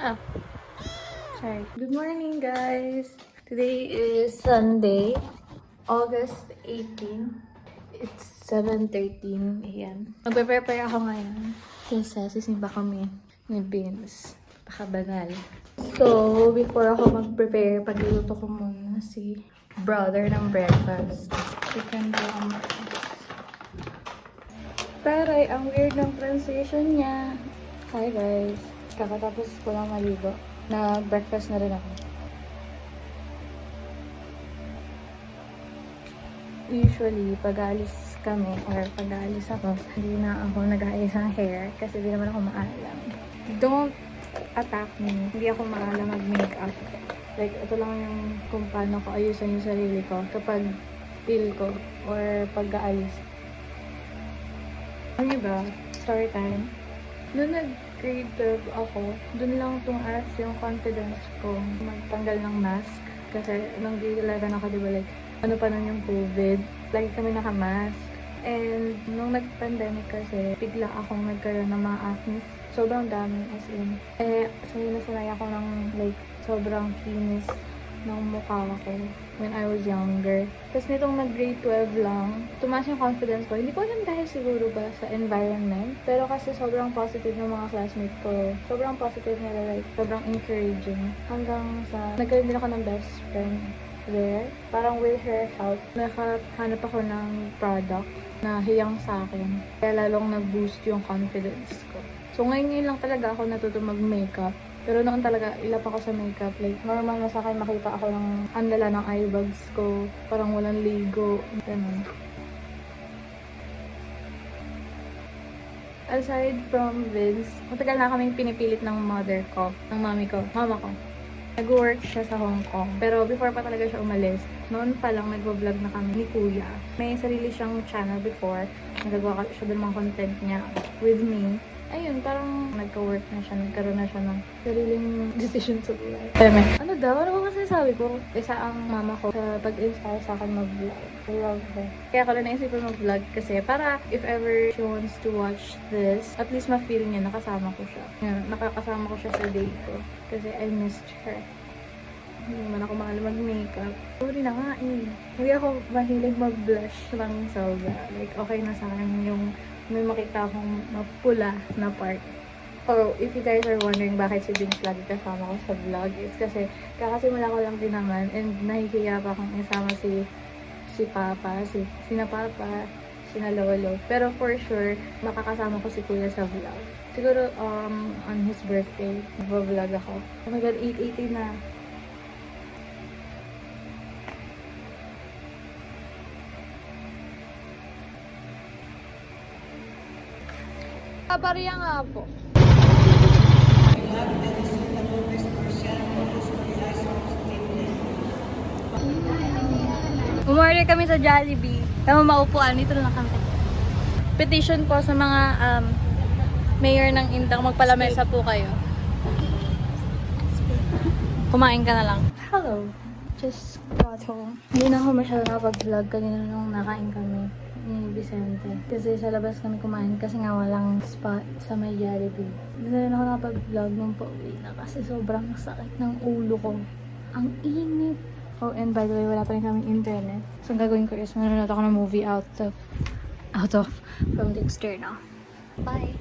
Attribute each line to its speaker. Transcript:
Speaker 1: Oh, sorry. Good morning, guys. Today is Sunday, August 18. It's 7:13 a.m. Magpe-prepare ako ngayon kasi sisimba kami ni Beans. Pakabanal. So, before ako mag-prepare, pagluluto ko muna si brother ng breakfast. Chicken brown rice. Taray, ang weird ng transition niya. Hi guys. Kakatapos ko lang maligo. Nag-breakfast na rin ako. Usually, pag-aalis kami or pag-aalis ako, hindi na ako nag-aayos ng hair kasi hindi naman ako maalam. Don't attack me. Hindi ako maalam mag-makeup. Like, ito lang yung kung paano ko ayusan yung sarili ko kapag feel ko or pag-aalis. Ano ba? Story time. Noong nag-grade 12 ako, dun lang tumaas yung confidence ko magtanggal ng mask. Kasi nung grade 11 ako, diba, like, ano pa nun yung COVID, lagi kami naka-mask. And nung nag-pandemic kasi, bigla akong nagkaroon ng mga acne. Sobrang dami, as in. Sanay ako ng, like, sobrang kinis ng mukha ko when I was younger. Tapos nitong nag-grade 12 lang, tumaas yung confidence ko. Hindi ko alam dahil siguro ba sa environment. Pero kasi sobrang positive ng mga classmates ko. Sobrang positive nila, like, sobrang encouraging. Hanggang sa, nagkaroon din ako ng best friend there. Parang with her help, nakahanap ako ng product na hiyang sa akin. Kaya lalong nag-boost yung confidence ko. So ngayon lang talaga ako natuto mag-makeup. Pero noon talaga, ilap ako sa makeup. Like, normal na sa akin makita ako ng andala ng eye bags ko. Parang walang ligo. Ganun. Aside from Vince, matagal na kaming pinipilit ng mother ko, ng mama ko. Nag-work siya sa Hong Kong. Pero before pa talaga siya umalis, noon pa lang nag-vlog na kami ni Kuya. May sarili siyang channel before. Nagagawa siya ng mga content niya with me. Ayun, parang nagka-work na siya, nagkaroon na siya ng sariling decision sa buhay. Ano daw? Ano ba kasi sabi ko? Isa ang mama ko sa pag-inspire sa akin mag-vlog. I love her. Kaya ko rin naisipan mag-vlog kasi para if ever she wants to watch this, at least ma-feel niya nakasama ko siya. Nakakasama ko siya sa day ko. Kasi I missed her. Hindi naman ako mahal mag-makeup. Sorry na nga eh. Hindi ako mahilig mag-blush lang sobra. Like, okay na sa akin yung may makita akong mapula na part. Or if you guys are wondering bakit si Vince lagi kasama ko sa vlog, it's kasi kakasimula ko lang din naman and nahihiya pa akong isama si Papa, sina Papa, sina Lolo. Pero for sure, makakasama ko si Kuya sa vlog. Siguro on his birthday, mag-vlog ako. Oh my God, 8:80 na. Bariya nga po. Umorder kami sa Jollibee. Tama maupuan. Dito lang kami. Petition po sa mga mayor ng Indang. Magpalamesa po kayo. Kumain ka na lang. Hello. Just got home. Hindi na ako masyado nakapag-vlog kanina nung nakain kami ni Vicente. Kasi sa labas kami kumain kasi nga walang spot sa may Jollibee. Hindi na rin ako nakapag-vlog nung pauwi na kasi sobrang sakit ng ulo ko. Ang init. Oh, and by the way, wala pa rin kaming internet. So, ang gagawin ko is manonood ako ng movie out of from the external. Bye!